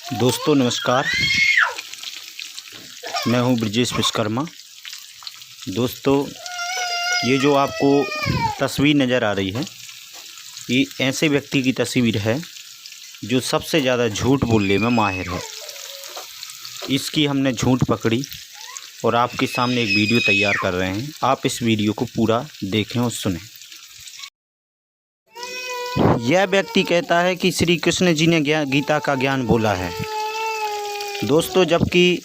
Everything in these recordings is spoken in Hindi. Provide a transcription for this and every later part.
दोस्तों नमस्कार, मैं हूं ब्रजेश विश्वकर्मा। दोस्तों ये जो आपको तस्वीर नज़र आ रही है, ये ऐसे व्यक्ति की तस्वीर है जो सबसे ज़्यादा झूठ बोलने में माहिर है। इसकी हमने झूठ पकड़ी और आपके सामने एक वीडियो तैयार कर रहे हैं। आप इस वीडियो को पूरा देखें और सुनें। यह व्यक्ति कहता है कि श्री कृष्ण जी ने गीता का ज्ञान बोला है। दोस्तों जबकि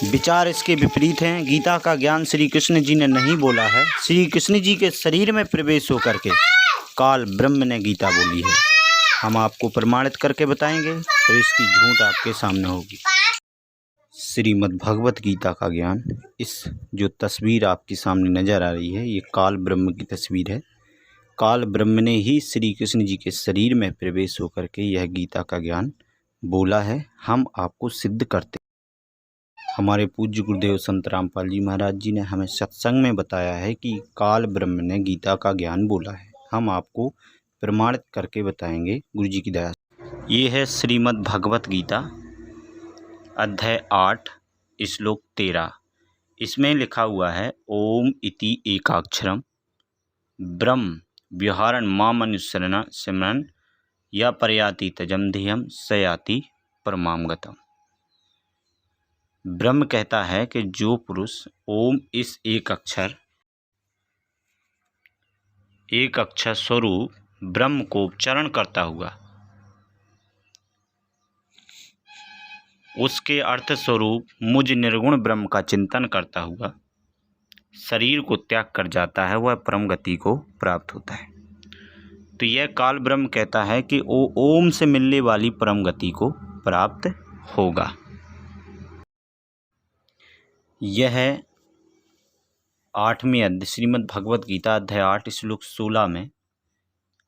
विचार इसके विपरीत हैं। गीता का ज्ञान श्री कृष्ण जी ने नहीं बोला है। श्री कृष्ण जी के शरीर में प्रवेश होकर के काल ब्रह्म ने गीता बोली है। हम आपको प्रमाणित करके बताएंगे तो इसकी झूठ आपके सामने होगी। श्रीमद् भगवत गीता का ज्ञान, इस जो तस्वीर आपके सामने नज़र आ रही है, ये काल ब्रह्म की तस्वीर है। काल ब्रह्म ने ही श्री कृष्ण जी के शरीर में प्रवेश होकर के यह गीता का ज्ञान बोला है। हम आपको सिद्ध करते हैं। हमारे पूज्य गुरुदेव संत रामपाल जी महाराज जी ने हमें सत्संग में बताया है कि काल ब्रह्म ने गीता का ज्ञान बोला है। हम आपको प्रमाणित करके बताएंगे गुरु जी की दया से। ये है श्रीमद् भगवत गीता अध्याय 8 श्लोक 13। इसमें लिखा हुआ है ओम इति एकाक्षरम ब्रह्म व्यवहारण मामनुसरण सिमरन या प्रयाति तजम ध्येयम सयाति परमाम गतम। ब्रह्म कहता है कि जो पुरुष ओम इस एक अक्षर स्वरूप ब्रह्म को उच्चारण करता हुआ उसके अर्थ स्वरूप मुझ निर्गुण ब्रह्म का चिंतन करता हुआ शरीर को त्याग कर जाता है, वह परम गति को प्राप्त होता है। तो यह काल ब्रह्म कहता है कि वो ओम से मिलने वाली परम गति को प्राप्त होगा। यह 8वें अध्याय श्रीमद् भगवत गीता अध्याय 8 श्लोक 16 में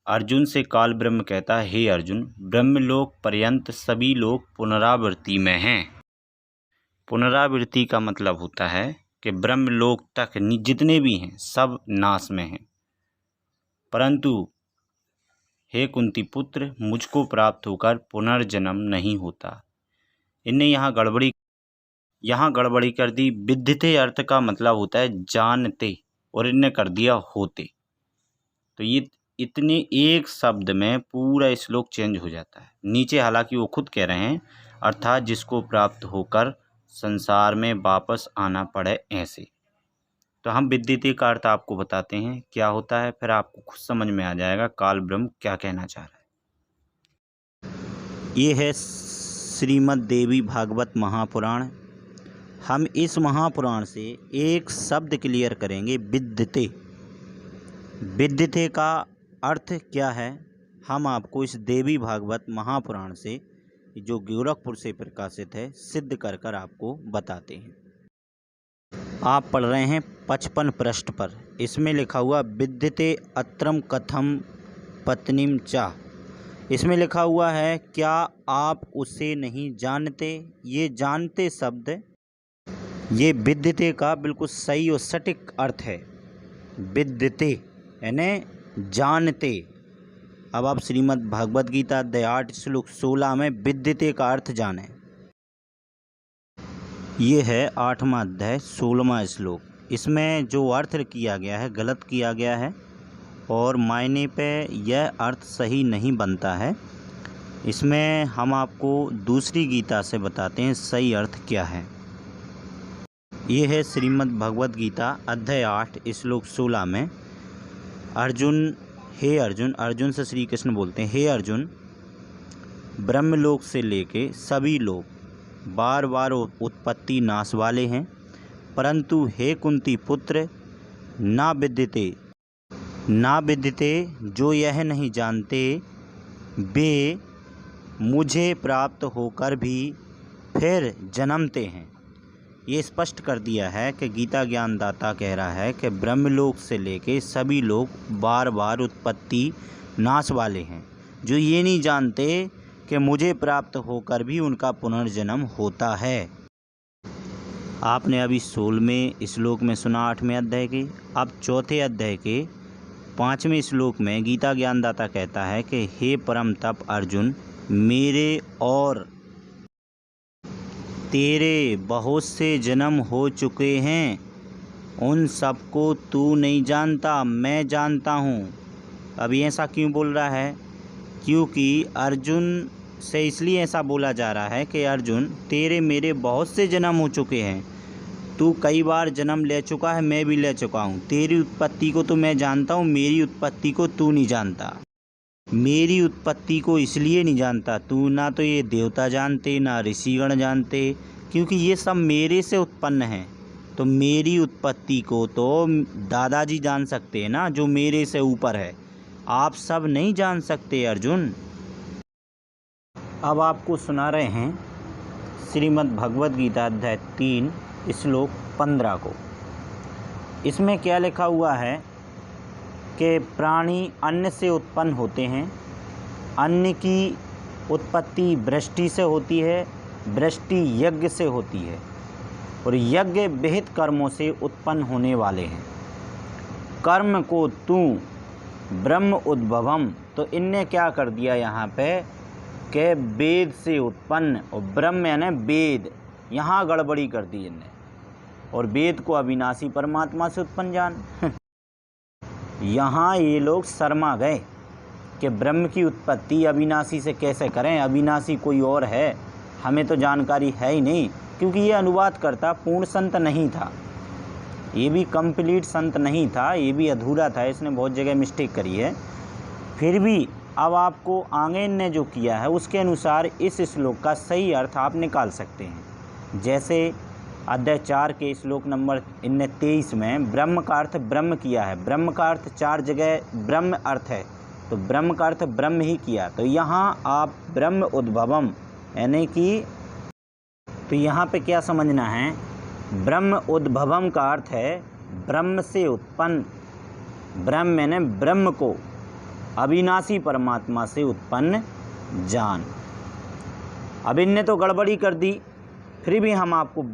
अर्जुन से काल ब्रह्म कहता है, हे अर्जुन, ब्रह्मलोक पर्यंत सभी लोग पुनरावृत्ति में हैं। पुनरावृत्ति का मतलब होता है कि ब्रह्मलोक तक जितने भी हैं सब नाश में हैं, परंतु हे कुंती पुत्र, मुझको प्राप्त होकर पुनर्जन्म नहीं होता। इनने यहाँ गड़बड़ी कर दी। विद्यते अर्थ का मतलब होता है जानते, और इनने कर दिया होते। तो ये इतने एक शब्द में पूरा श्लोक चेंज हो जाता है। नीचे हालांकि वो खुद कह रहे हैं, अर्थात जिसको प्राप्त होकर संसार में वापस आना पड़े ऐसे। तो हम विद्यते का अर्थ आपको बताते हैं क्या होता है, फिर आपको खुद समझ में आ जाएगा काल ब्रह्म क्या कहना चाह रहा है। ये है श्रीमद् देवी भागवत महापुराण। हम इस महापुराण से एक शब्द क्लियर करेंगे, विद्यते। विद्यते का अर्थ क्या है, हम आपको इस देवी भागवत महापुराण से जो गोरखपुर से प्रकाशित है सिद्ध कर कर आपको बताते हैं। आप पढ़ रहे हैं 55 पृष्ठ पर। इसमें लिखा हुआ विद्यते अत्रम कथम पत्नीम चा। इसमें लिखा हुआ है क्या आप उसे नहीं जानते। ये जानते शब्द, ये विद्यते का बिल्कुल सही और सटीक अर्थ है। विद्यते यानी जानते। अब आप श्रीमद् भागवत गीता अध्याय 8 श्लोक 16 में विद्यते का अर्थ जानें। ये है 8वां अध्याय 16वां श्लोक। इसमें जो अर्थ किया गया है गलत किया गया है और मायने पे यह अर्थ सही नहीं बनता है। इसमें हम आपको दूसरी गीता से बताते हैं सही अर्थ क्या है। ये है श्रीमद् भगवत गीता अध्याय 8 श्लोक 16 में अर्जुन, हे अर्जुन, अर्जुन से श्री कृष्ण बोलते हैं, हे अर्जुन, ब्रह्मलोक से लेके सभी लोग बार बार उत्पत्ति नाश वाले हैं, परंतु हे कुंती पुत्र, ना विद्यते जो यह नहीं जानते, वे मुझे प्राप्त होकर भी फिर जन्मते हैं। ये स्पष्ट कर दिया है कि गीता ज्ञानदाता कह रहा है कि ब्रह्मलोक से लेके सभी लोग बार बार उत्पत्ति नाश वाले हैं, जो ये नहीं जानते कि मुझे प्राप्त होकर भी उनका पुनर्जन्म होता है। आपने अभी 16वें श्लोक में सुना 8वें अध्याय के। अब 4थे अध्याय के 5वें श्लोक में गीता ज्ञानदाता कहता है कि हे परम तप अर्जुन, मेरे और तेरे बहुत से जन्म हो चुके हैं, उन सबको तू नहीं जानता, मैं जानता हूँ। अभी ऐसा क्यों बोल रहा है? क्योंकि अर्जुन से इसलिए ऐसा बोला जा रहा है कि अर्जुन, तेरे मेरे बहुत से जन्म हो चुके हैं, तू कई बार जन्म ले चुका है, मैं भी ले चुका हूँ। तेरी उत्पत्ति को तो मैं जानता हूँ, मेरी उत्पत्ति को तू नहीं जानता। मेरी उत्पत्ति को इसलिए नहीं जानता तू, ना तो ये देवता जानते ना ऋषिगण जानते, क्योंकि ये सब मेरे से उत्पन्न हैं। तो मेरी उत्पत्ति को तो दादाजी जान सकते हैं ना, जो मेरे से ऊपर है। आप सब नहीं जान सकते अर्जुन। अब आपको सुना रहे हैं श्रीमद् भगवद गीता अध्याय 3 श्लोक 15 को। इसमें क्या लिखा हुआ है कि प्राणी अन्न से उत्पन्न होते हैं, अन्न की उत्पत्ति वृष्टि से होती है, वृष्टि यज्ञ से होती है, और यज्ञ विहित कर्मों से उत्पन्न होने वाले हैं। कर्म को तू ब्रह्म उद्भवम, तो इनने क्या कर दिया यहाँ पे कि वेद से उत्पन्न, और ब्रह्म यानी वेद, यहाँ गड़बड़ी कर दी इनने, और वेद को अविनाशी परमात्मा से उत्पन्न जान। यहाँ ये लोग शर्मा गए कि ब्रह्म की उत्पत्ति अविनाशी से कैसे करें, अविनाशी कोई और है, हमें तो जानकारी है ही नहीं। क्योंकि ये अनुवाद करता पूर्ण संत नहीं था, ये भी कंप्लीट संत नहीं था, ये भी अधूरा था, इसने बहुत जगह मिस्टेक करी है। फिर भी अब आपको आगे ने जो किया है उसके अनुसार इस श्लोक का सही अर्थ आप निकाल सकते हैं। जैसे अध्याय 4 के श्लोक नंबर 23 में ब्रह्म का अर्थ ब्रह्म किया है, ब्रह्म का अर्थ 4 जगह ब्रह्म अर्थ है, तो ब्रह्म का अर्थ ब्रह्म ही किया। तो यहाँ आप ब्रह्म उद्भवम यानी कि, तो यहाँ पे क्या समझना है, ब्रह्म उद्भवम का अर्थ है ब्रह्म से उत्पन्न, ब्रह्म यानी ब्रह्म को अविनाशी परमात्मा से उत्पन्न जान। अब इनने तो गड़बड़ी कर दी, फिर भी हम आपको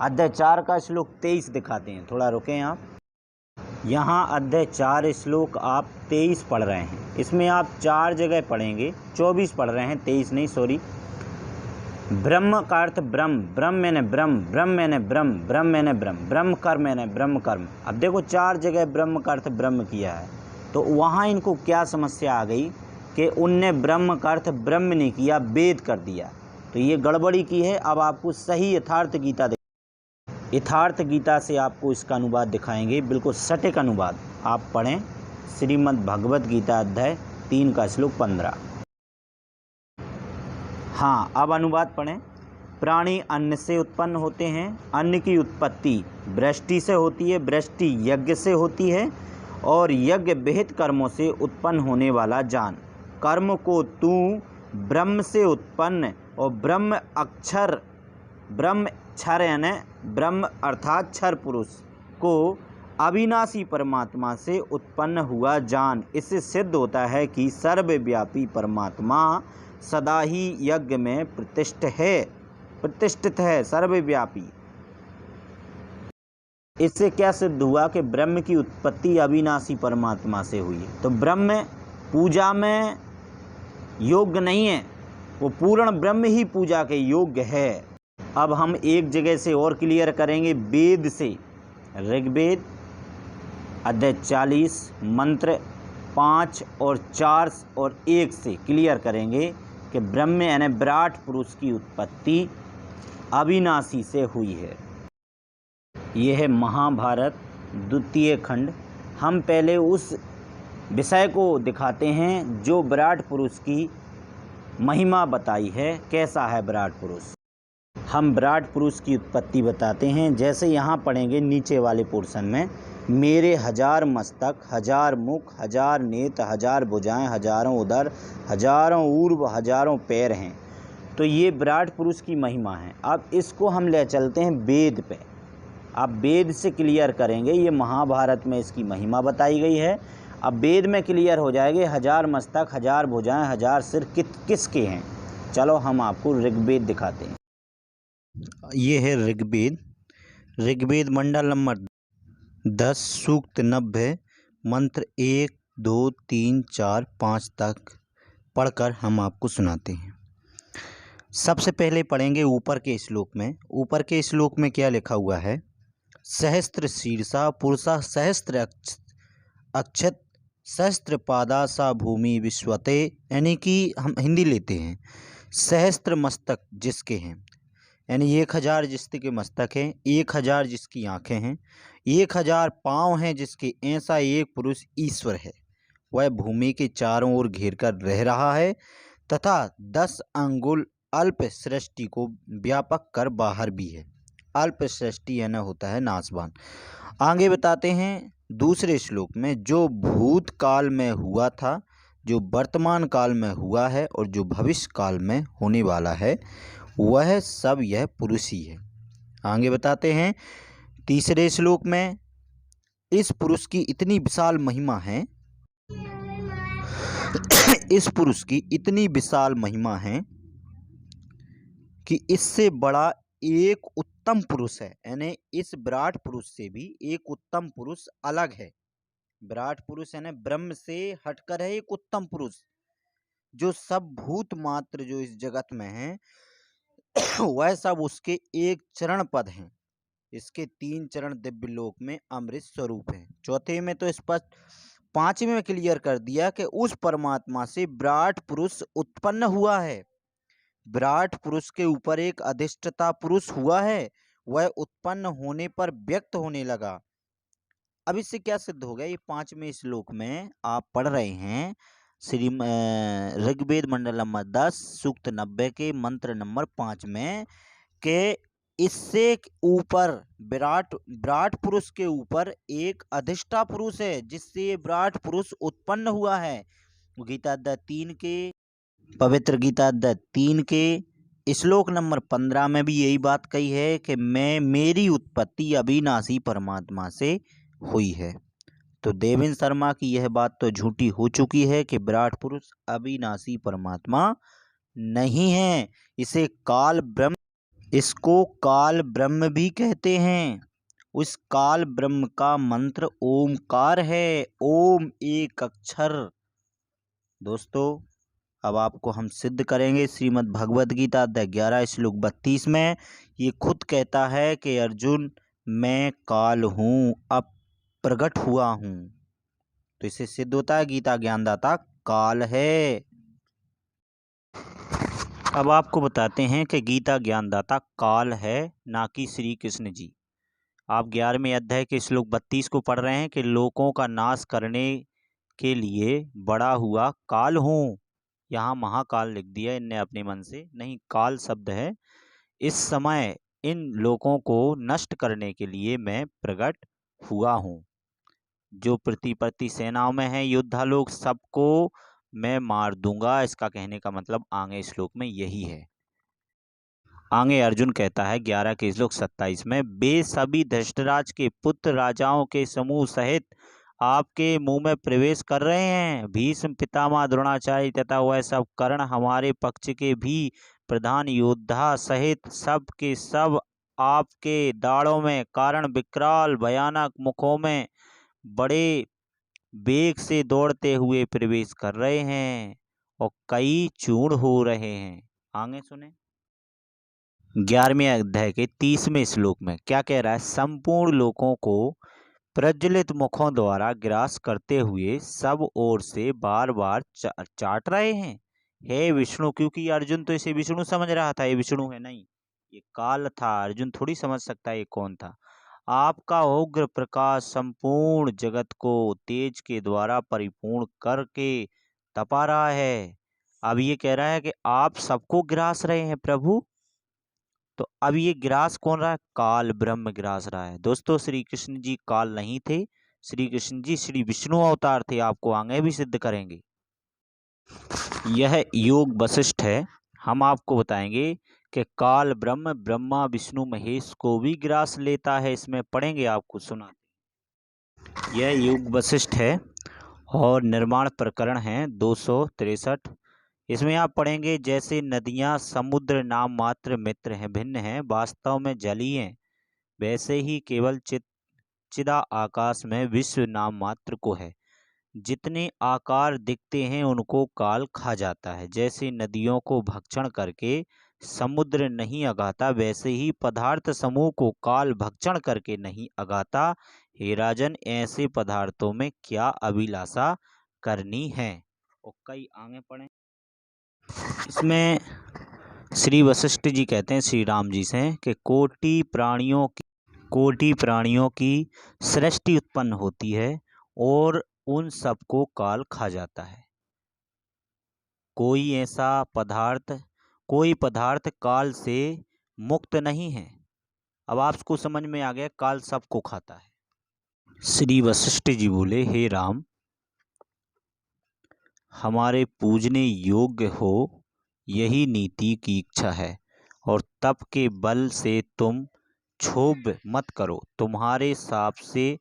अध्याय 4 का श्लोक 23 दिखाते हैं। थोड़ा रुकें आप। यहाँ अध्याय 4 श्लोक आप 23 पढ़ रहे हैं, इसमें आप 4 जगह पढ़ेंगे, 24 पढ़ रहे हैं, 23 नहीं, सॉरी। ब्रह्म का अर्थ ब्रह्म, ब्रह्म मैंने ब्रह्म, ब्रह्म मैंने ब्रह्म, ब्रह्म मैंने ब्रह्म, ब्रह्म कर्म मैंने ब्रह्म कर्म। अब देखो 4 जगह ब्रह्म का अर्थ ब्रह्म किया है, तो वहाँ इनको क्या समस्या आ गई कि उनने ब्रह्म का अर्थ ब्रह्म नहीं किया, वेद कर दिया, तो ये गड़बड़ी की है। अब आपको सही यथार्थ गीता से आपको इसका अनुवाद दिखाएंगे, बिल्कुल सटीक अनुवाद। आप पढ़ें श्रीमद् भगवद गीता अध्याय 3 का श्लोक 15। हाँ, अब अनुवाद पढ़ें। प्राणी अन्न से उत्पन्न होते हैं, अन्न की उत्पत्ति वृष्टि से होती है, वृष्टि यज्ञ से होती है, और यज्ञ विहित कर्मों से उत्पन्न होने वाला जान। कर्म को तू ब्रह्म से उत्पन्न, और ब्रह्म अक्षर, ब्रह्म क्षर यानी ब्रह्म अर्थात क्षर पुरुष को अविनाशी परमात्मा से उत्पन्न हुआ जान। इससे सिद्ध होता है कि सर्वव्यापी परमात्मा सदा ही यज्ञ में प्रतिष्ठित है, सर्वव्यापी। इससे क्या सिद्ध हुआ कि ब्रह्म की उत्पत्ति अविनाशी परमात्मा से हुई। तो ब्रह्म पूजा में योग्य नहीं है, वो पूर्ण ब्रह्म ही पूजा के योग्य है। अब हम एक जगह से और क्लियर करेंगे, वेद से, ऋग्वेद अध्याय 40 मंत्र 5 और 4 और 1 से क्लियर करेंगे कि ब्रह्म यानी विराट पुरुष की उत्पत्ति अविनाशी से हुई है। यह है महाभारत द्वितीय खंड। हम पहले उस विषय को दिखाते हैं जो विराट पुरुष की महिमा बताई है, कैसा है विराट पुरुष। हम विराट पुरुष की उत्पत्ति बताते हैं। जैसे यहाँ पढ़ेंगे नीचे वाले पोर्शन में, मेरे 1000 मस्तक, 1000 मुख, 1000 नेत्र, 1000 भुजाएं, हजारों उदर, हजारों ऊर्ध्व, हजारों पैर हैं। तो ये विराट पुरुष की महिमा है। अब इसको हम ले चलते हैं वेद पे। अब वेद से क्लियर करेंगे, ये महाभारत में इसकी महिमा बताई गई है। अब वेद में क्लियर हो जाएंगे 1000 मस्तक, 1000 भुजाएं, 1000 सिर किसके हैं। चलो हम आपको ऋग्वेद दिखाते हैं। ये है ऋग्वेद, ऋग्वेद मंडल नंबर 10 सूक्त 90 मंत्र 1, 2, 3, 4, 5 तक पढ़कर हम आपको सुनाते हैं। सबसे पहले पढ़ेंगे ऊपर के श्लोक में। ऊपर के श्लोक में क्या लिखा हुआ है? सहस्त्र शीर्षा पुरुषा सहस्त्र अक्षत सहस्त्र पादा सा भूमि विश्वते, यानी कि हम हिंदी लेते हैं। सहस्त्र मस्तक जिसके हैं, यानी 1000 जिसके मस्तक हैं, 1000 जिसकी आंखें हैं, 1000 पाँव हैं जिसके, ऐसा एक पुरुष ईश्वर है। वह भूमि के चारों ओर घेर कर रह रहा है तथा 10 अंगुल अल्प सृष्टि को व्यापक कर बाहर भी है। अल्प सृष्टि यानी होता है नासवान। आगे बताते हैं दूसरे श्लोक में, जो भूतकाल में हुआ था, जो वर्तमान काल में हुआ है और जो भविष्य काल में होने वाला है, वह सब यह पुरुष ही है। आगे बताते हैं तीसरे श्लोक में, इस पुरुष की इतनी विशाल महिमा है इस पुरुष की इतनी विशाल महिमा है कि इससे बड़ा एक उत्तम पुरुष है, यानी इस विराट पुरुष से भी एक उत्तम पुरुष अलग है। विराट पुरुष यानी ब्रह्म से हटकर है एक उत्तम पुरुष, जो सब भूत मात्र जो इस जगत में है वह सब उसके एक चरण पद हैं। इसके 3 चरण दिव्य लोक में अमृत स्वरूप हैं। चौथे में तो स्पष्ट, 5वें में क्लियर कर दिया कि उस परमात्मा से विराट पुरुष उत्पन्न हुआ है। विराट पुरुष के ऊपर एक अधिष्ठता पुरुष हुआ है, वह उत्पन्न होने पर व्यक्त होने लगा। अब इससे क्या सिद्ध हो गया? ये 5वें श्लोक में आप पढ़ रहे हैं श्री ऋग्वेद मंडल नंबर 10 सूक्त 90 के मंत्र नंबर 5 में, के इससे ऊपर विराट पुरुष के ऊपर एक अधिष्ठा पुरुष है जिससे विराट पुरुष उत्पन्न हुआ है। गीता अध्याय 3 के, पवित्र गीता अध्याय 3 के श्लोक नंबर 15 में भी यही बात कही है कि मेरी उत्पत्ति अविनाशी परमात्मा से हुई है। तो देवेंद्र शर्मा की यह बात तो झूठी हो चुकी है कि विराट पुरुष अविनाशी परमात्मा नहीं है। इसको काल ब्रह्म भी कहते हैं। उस काल ब्रह्म का मंत्र ओमकार है, ओम एक अक्षर। दोस्तों अब आपको हम सिद्ध करेंगे श्रीमद् भगवद गीता अध्याय 11 श्लोक 32 में। ये खुद कहता है कि अर्जुन मैं काल हूँ, अब प्रकट हुआ हूँ। तो इससे सिद्ध होता है गीता ज्ञानदाता काल है। अब आपको बताते हैं कि गीता ज्ञानदाता काल है, ना कि श्री कृष्ण जी। आप 11वें अध्याय के श्लोक 32 को पढ़ रहे हैं कि लोकों का नाश करने के लिए बड़ा हुआ काल हूँ। यहाँ महाकाल लिख दिया इनने अपने मन से, नहीं काल शब्द है। इस समय इन लोगों को नष्ट करने के लिए मैं प्रकट हुआ हूँ। जो प्रतिपत्ति सेनाओं में है योद्धा लोग, सबको मैं मार दूंगा। इसका कहने का मतलब आगे श्लोक में यही है। आगे अर्जुन कहता है 11 के श्लोक 27 में, वे सभी धृतराज के पुत्र राजाओं के समूह सहित आपके मुंह में प्रवेश कर रहे हैं। भीष्म, पितामह, द्रोणाचार्य तथा वह सब कर्ण, हमारे पक्ष के भी प्रधान योद्धा सहित सब के सब आपके दाढ़ों में कारण विकराल भयानक मुखों में बड़े वेग से दौड़ते हुए प्रवेश कर रहे हैं और कई चूर्ण हो रहे हैं। आगे सुने 11वें अध्याय के 30वें श्लोक में क्या कह रहा है? संपूर्ण लोगों को प्रज्वलित मुखों द्वारा ग्रास करते हुए सब ओर से बार बार चाट रहे हैं। हे विष्णु, क्योंकि अर्जुन तो इसे विष्णु समझ रहा था, ये विष्णु है नहीं, ये काल था। अर्जुन थोड़ी समझ सकता है ये कौन था। आपका उग्र प्रकाश संपूर्ण जगत को तेज के द्वारा परिपूर्ण करके तपा रहा है। अब ये कह रहा है कि आप सबको ग्रास रहे हैं प्रभु। तो अब ये ग्रास कौन रहा है? काल ब्रह्म ग्रास रहा है। दोस्तों श्री कृष्ण जी काल नहीं थे, श्री कृष्ण जी श्री विष्णु अवतार थे। आपको आगे भी सिद्ध करेंगे। यह योग वशिष्ठ है। हम आपको बताएंगे कि काल ब्रह्म ब्रह्मा विष्णु महेश को भी ग्रास लेता है। इसमें पढ़ेंगे, आपको सुनाते। यह योग वशिष्ठ है और निर्माण प्रकरण है 263। इसमें आप पढ़ेंगे, जैसे नदियां समुद्र नाम मात्र मित्र हैं, भिन्न हैं, वास्तव में जली हैं, वैसे ही केवल चिदा आकाश में विश्व नाम मात्र को है। जितने आकार दिखते हैं उनको काल खा जाता है। जैसे नदियों को भक्षण करके समुद्र नहीं अगाता, वैसे ही पदार्थ समूह को काल भक्षण करके नहीं अगाता। हे राजन, ऐसे पदार्थों में क्या अभिलाषा करनी है। और कई आगे पढ़ें। इसमें श्री वशिष्ठ जी कहते हैं श्री राम जी से कि कोटि प्राणियों की सृष्टि उत्पन्न होती है और उन सबको काल खा जाता है। कोई पदार्थ काल से मुक्त नहीं है। अब आपको समझ में आ गया, काल सबको खाता है। श्री वशिष्ठ जी बोले, हे राम, हमारे पूजने योग्य हो यही नीति की इच्छा है, और तप के बल से तुम क्षोभ मत करो। तुम्हारे साप से,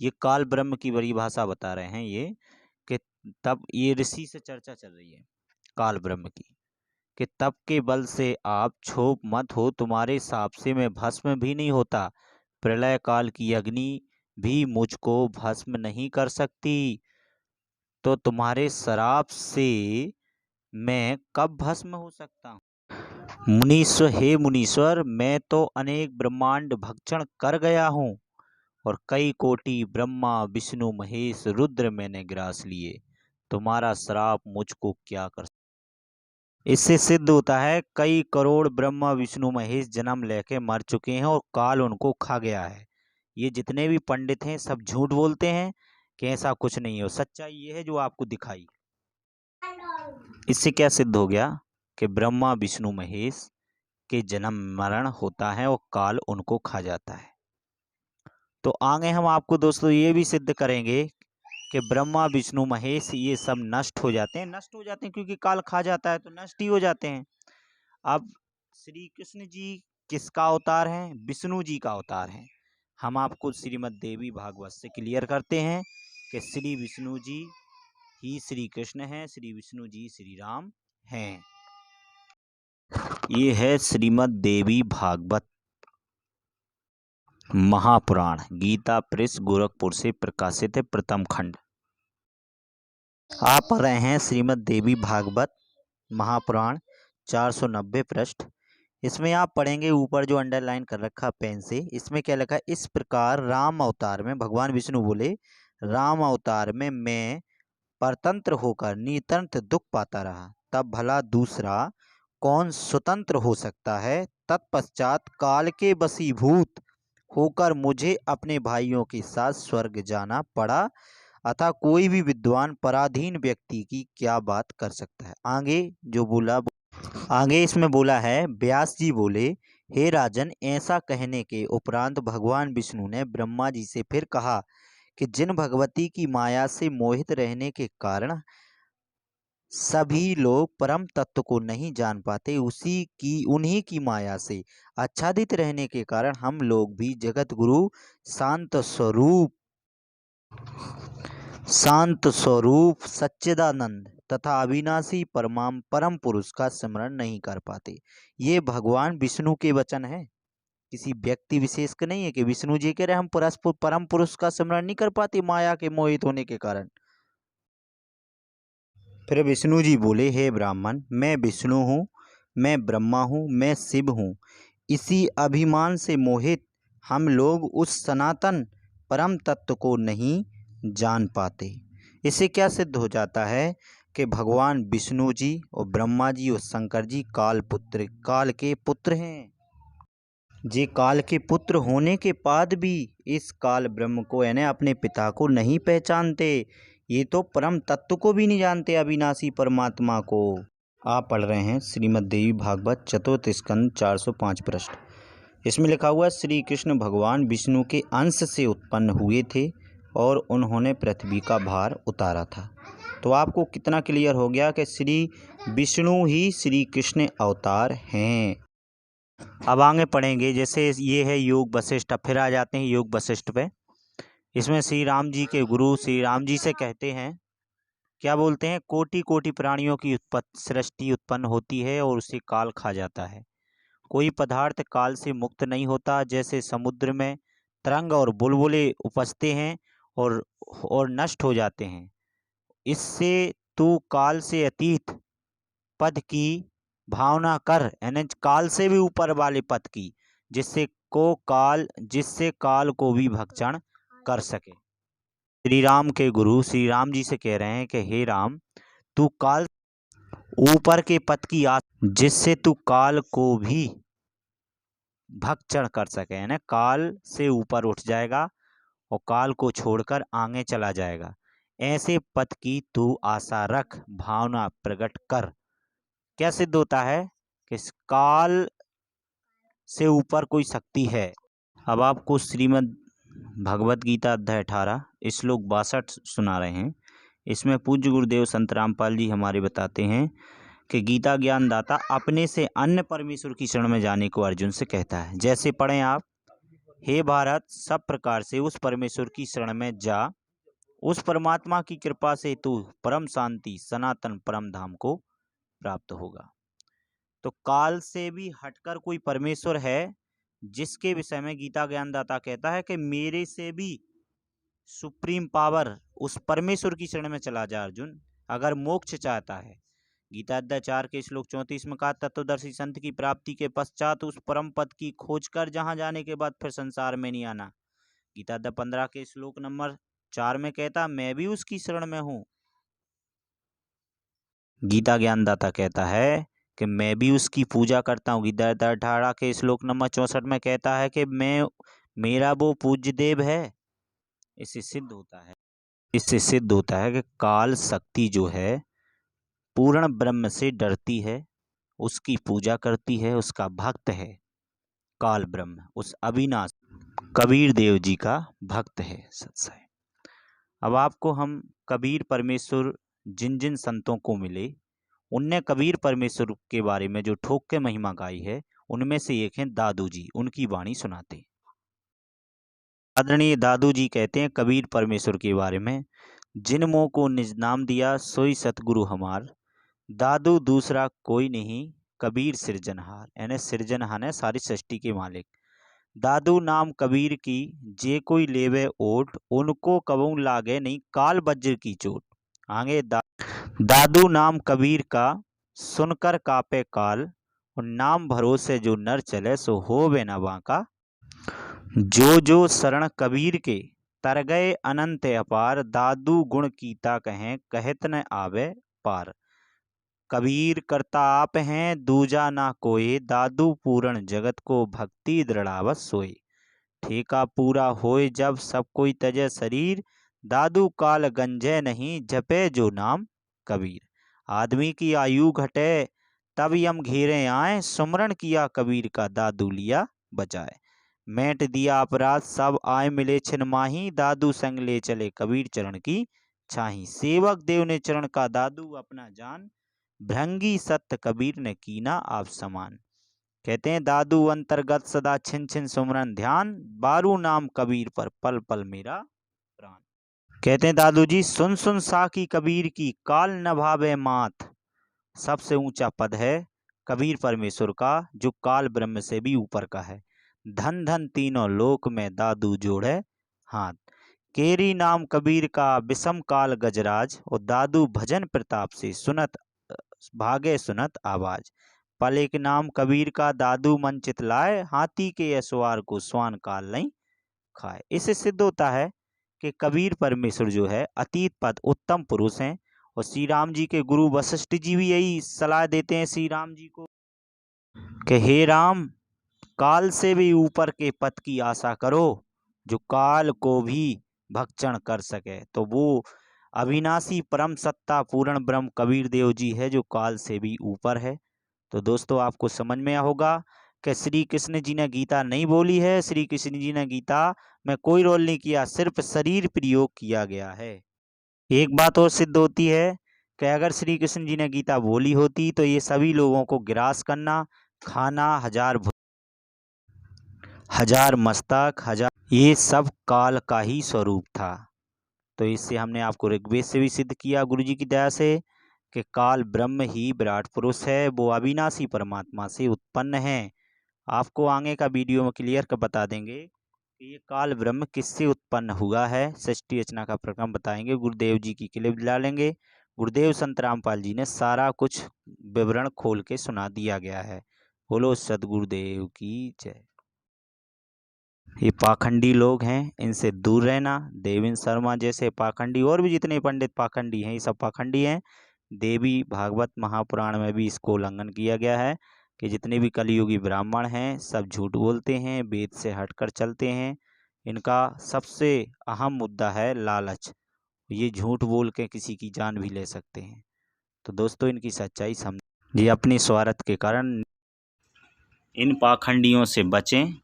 ये काल ब्रह्म की बड़ी भाषा बता रहे हैं ये, कि तब ये ऋषि से चर्चा चल रही है काल ब्रह्म की, कि तप के बल से आप क्षोभ मत हो। तुम्हारे साप से मैं भस्म भी नहीं होता। प्रलय काल की अग्नि भी मुझको भस्म नहीं कर सकती, तो तुम्हारे श्राप से मैं कब भस्म हो सकता हूँ। मुनीश्वर, हे मुनीश्वर, मैं तो अनेक ब्रह्मांड भक्षण कर गया हूँ और कई कोटि ब्रह्मा विष्णु महेश रुद्र मैंने ग्रास लिए। तुम्हारा श्राप मुझको क्या कर। इससे सिद्ध होता है कई करोड़ ब्रह्मा विष्णु महेश जन्म लेके मर चुके हैं और काल उनको खा गया है। ये जितने भी पंडित हैं सब झूठ बोलते हैं कि ऐसा कुछ नहीं हो। सच्चाई ये है जो आपको दिखाई। इससे क्या सिद्ध हो गया कि ब्रह्मा विष्णु महेश के जन्म मरण होता है और काल उनको खा जाता है। तो आगे हम आपको दोस्तों ये भी सिद्ध करेंगे कि ब्रह्मा विष्णु महेश ये सब नष्ट हो जाते हैं क्योंकि काल खा जाता है तो नष्ट ही हो जाते हैं। अब श्री कृष्ण जी किसका अवतार हैं? विष्णु जी का अवतार हैं। हम आपको श्रीमद् देवी भागवत से क्लियर करते हैं कि श्री विष्णु जी ही श्री कृष्ण हैं, श्री विष्णु जी श्री राम हैं। ये है श्रीमद् देवी भागवत महापुराण, गीता प्रेस गोरखपुर से प्रकाशित है, प्रथम खंड। आप पढ़ रहे हैं श्रीमद् देवी भागवत महापुराण 490 पृष्ठ। इसमें आप पढ़ेंगे ऊपर जो अंडरलाइन कर रखा पेन से, इसमें क्या लिखा है? इस प्रकार राम अवतार में भगवान विष्णु बोले, राम अवतार में मैं परतंत्र होकर नितंत्र दुख पाता रहा, तब भला दूसरा कौन स्वतंत्र हो सकता है। तत्पश्चात काल के वशीभूत होकर मुझे अपने भाइयों के साथ स्वर्ग जाना पड़ा, अतः कोई भी विद्वान पराधीन व्यक्ति की क्या बात कर सकता है। आगे इसमें बोला है, व्यास जी बोले, हे राजन, ऐसा कहने के उपरांत भगवान विष्णु ने ब्रह्मा जी से फिर कहा कि जिन भगवती की माया से मोहित रहने के कारण सभी लोग परम तत्व को नहीं जान पाते, उन्हीं की माया से आच्छादित रहने के कारण हम लोग भी जगत गुरु शांत स्वरूप सच्चिदानंद तथा अविनाशी परम पुरुष का स्मरण नहीं कर पाते। ये भगवान विष्णु के वचन है, किसी व्यक्ति विशेष के नहीं है कि विष्णु जी कह रहे हम परम पुरुष का स्मरण नहीं कर पाते माया के मोहित होने के कारण। फिर विष्णु जी बोले, हे ब्राह्मण, मैं विष्णु हूँ, मैं ब्रह्मा हूँ, मैं शिव हूँ। इसी अभिमान से मोहित हम लोग उस सनातन परम तत्व को नहीं जान पाते। इससे क्या सिद्ध हो जाता है कि भगवान विष्णु जी और ब्रह्मा जी और शंकर जी काल के पुत्र हैं। जे काल के पुत्र होने के बाद भी इस काल ब्रह्म को यानी अपने पिता को नहीं पहचानते। ये तो परम तत्व को भी नहीं जानते, अविनाशी परमात्मा को। आप पढ़ रहे हैं श्रीमद् देवी भागवत चतुर्थ स्कंद 405 पृष्ठ। इसमें लिखा हुआ, श्री कृष्ण भगवान विष्णु के अंश से उत्पन्न हुए थे और उन्होंने पृथ्वी का भार उतारा था। तो आपको कितना क्लियर हो गया कि श्री विष्णु ही श्री कृष्ण अवतार हैं। अब आगे पढ़ेंगे, जैसे ये है योग वशिष्ठ। अब फिर आ जाते हैं योग वशिष्ठ पे। इसमें श्री राम जी के गुरु श्री राम जी से कहते हैं, क्या बोलते हैं? कोटि कोटि प्राणियों की सृष्टि उत्पन्न होती है और उसे काल खा जाता है। कोई पदार्थ काल से मुक्त नहीं होता। जैसे समुद्र में तरंग और बुलबुले उपजते हैं और नष्ट हो जाते हैं, इससे तू काल से अतीत पद की भावना कर, यानी काल से भी ऊपर वाले पद की, जिससे काल को भी भक्षण कर सके। श्री राम के गुरु श्री राम जी से कह रहे हैं कि हे राम, तू काल ऊपर के पद की जिससे तू काल को भी भक्षण कर सके, यानी काल से ऊपर उठ जाएगा और काल को छोड़कर आगे चला जाएगा। ऐसे पद की तू आशा रख, भावना प्रकट कर। क्या सिद्ध होता है कि काल से ऊपर कोई शक्ति है। अब आपको श्रीमद् भगवत गीता अध्याय 18 श्लोक 62 सुना रहे हैं। इसमें पूज्य गुरुदेव संत रामपाल जी हमारे बताते हैं कि गीता ज्ञान दाता अपने से अन्य परमेश्वर की शरण में जाने को अर्जुन से कहता है। जैसे पढ़ें आप, हे भारत, सब प्रकार से उस परमेश्वर की शरण में जा, उस परमात्मा की कृपा से तू परम शांति सनातन परम धाम को प्राप्त होगा। तो काल से भी हटकर कोई परमेश्वर है जिसके विषय में गीता ज्ञानदाता कहता है कि मेरे से भी सुप्रीम पावर उस परमेश्वर की शरण में चला जा अर्जुन, अगर मोक्ष चाहता है। गीता अध्याय 4 के श्लोक 34 में कहा, तत्वदर्शी संत की प्राप्ति के पश्चात उस परम पद की खोज कर जहां जाने के बाद फिर संसार में नहीं आना। गीता अध्याय 15 के श्लोक नंबर 4 में कहता, मैं भी उसकी शरण में हूं। गीता ज्ञानदाता कहता है कि मैं भी उसकी पूजा करता हूँ। गीता अध्याय 18 के श्लोक नंबर 64 में कहता है कि मेरा वो पूज्य देव है। इससे सिद्ध होता है कि काल शक्ति जो है पूर्ण ब्रह्म से डरती है, उसकी पूजा करती है, उसका भक्त है। काल ब्रह्म उस अविनाश कबीर देव जी का भक्त है, सत्सय। अब आपको हम कबीर परमेश्वर जिन जिन संतों को मिले उनने कबीर परमेश्वर के बारे में जो ठोक के महिमा गाई है, उनमें से एक हैं दादू जी। उनकी वाणी सुनाते। आदरणीय दादू जी कहते हैं कबीर परमेश्वर के बारे में, जिन मोह को निज नाम दिया सोई सतगुरु हमार, दादू दूसरा कोई नहीं कबीर सिरजनहार। यानी सिरजनहार है सारी सृष्टि के मालिक। दादू नाम कबीर की जे कोई लेवे ओट, उनको कबू लागे नहीं काल वज्र की चोट। आगे दादू नाम कबीर का सुनकर कापे काल, और नाम भरोसे जो नर चले सो होवे न बांका। जो शरण कबीर के तर गए अनंत अपार, दादू गुण कीता कहें कहत न आवे पार। कबीर करता आप हैं दूजा ना कोई, दादू पूर्ण जगत को भक्ति दृढ़ावत सोई। ठेका पूरा होए जब सब कोई तजे शरीर, दादू काल गंजे नहीं जपे जो नाम कबीर। आदमी की आयु घटे तब यम घेरे आए, सुमरण किया कबीर का दादू लिया बचाए। मेट दिया अपराध सब आए मिले छिन माही, दादू संग ले चले कबीर चरण की छाही। सेवक देव ने चरण का दादू अपना जान, भृंगी सत्य कबीर ने कीना आप समान। कहते हैं दादू अंतर्गत सदा छिन छिन सुमरन ध्यान, बारू नाम कबीर पर पल पल मेरा प्राण। कहते हैं दादू जी, सुन सुन साकी कबीर की काल न भावे मात। सबसे ऊंचा पद है कबीर परमेश्वर का, जो काल ब्रह्म से भी ऊपर का है। धन धन तीनों लोक में दादू जोड़े हाथ। केरी नाम कबीर का विषम काल गजराज, और दादू भजन प्रताप से सुनत भागे सुनत आवाज। पल एक नाम कबीर का दादू मन चित लाए, हाथी के असवार को स्वान काल नहीं खाए। इससे सिद्ध होता है कि कबीर परमेश्वर जो है अतीत पद उत्तम पुरुष हैं। और श्री राम जी के गुरु वशिष्ठ जी भी यही सलाह देते हैं श्री राम जी को कि हे राम, काल से भी ऊपर के पद की आशा करो, जो काल को भी भक्षण कर सके। तो वो अविनाशी परम सत्ता पूर्ण ब्रह्म कबीर देव जी है, जो काल से भी ऊपर है। तो दोस्तों, आपको समझ में आया होगा कि श्री कृष्ण जी ने गीता नहीं बोली है। श्री कृष्ण जी ने गीता में कोई रोल नहीं किया, सिर्फ शरीर प्रयोग किया गया है। एक बात और सिद्ध होती है कि अगर श्री कृष्ण जी ने गीता बोली होती तो ये सभी लोगों को ग्रास करना, खाना, हजार मस्तक, ये सब काल का ही स्वरूप था। तो इससे हमने आपको ऋग्वेद से भी सिद्ध किया गुरु जी की दया से कि काल ब्रह्म ही विराट पुरुष है, वो अविनाशी परमात्मा से उत्पन्न है। आपको आगे का वीडियो में क्लियर कर बता देंगे कि ये काल ब्रह्म किससे उत्पन्न हुआ है, सृष्टि रचना का प्रक्रम बताएंगे। गुरुदेव जी की क्लिप डालेंगे। गुरुदेव संत रामपाल जी ने सारा कुछ विवरण खोल के सुना दिया गया है। बोलो सदगुरुदेव की जय। ये पाखंडी लोग हैं, इनसे दूर रहना। देवेंद्र शर्मा जैसे पाखंडी, और भी जितने पंडित पाखंडी हैं, ये सब पाखंडी हैं। देवी भागवत महापुराण में भी इसको उल्लंघन किया गया है कि जितने भी कलयुगी ब्राह्मण हैं सब झूठ बोलते हैं, वेद से हटकर चलते हैं। इनका सबसे अहम मुद्दा है लालच। ये झूठ बोल के किसी की जान भी ले सकते हैं। तो दोस्तों इनकी सच्चाई समझ, ये अपनी स्वार्थ के कारण इन पाखंडियों से बचें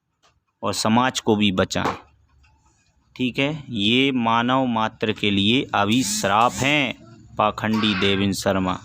और समाज को भी बचाएं। ठीक है, ये मानव मात्र के लिए अभी श्राप हैं पाखंडी देवेंद्र शर्मा।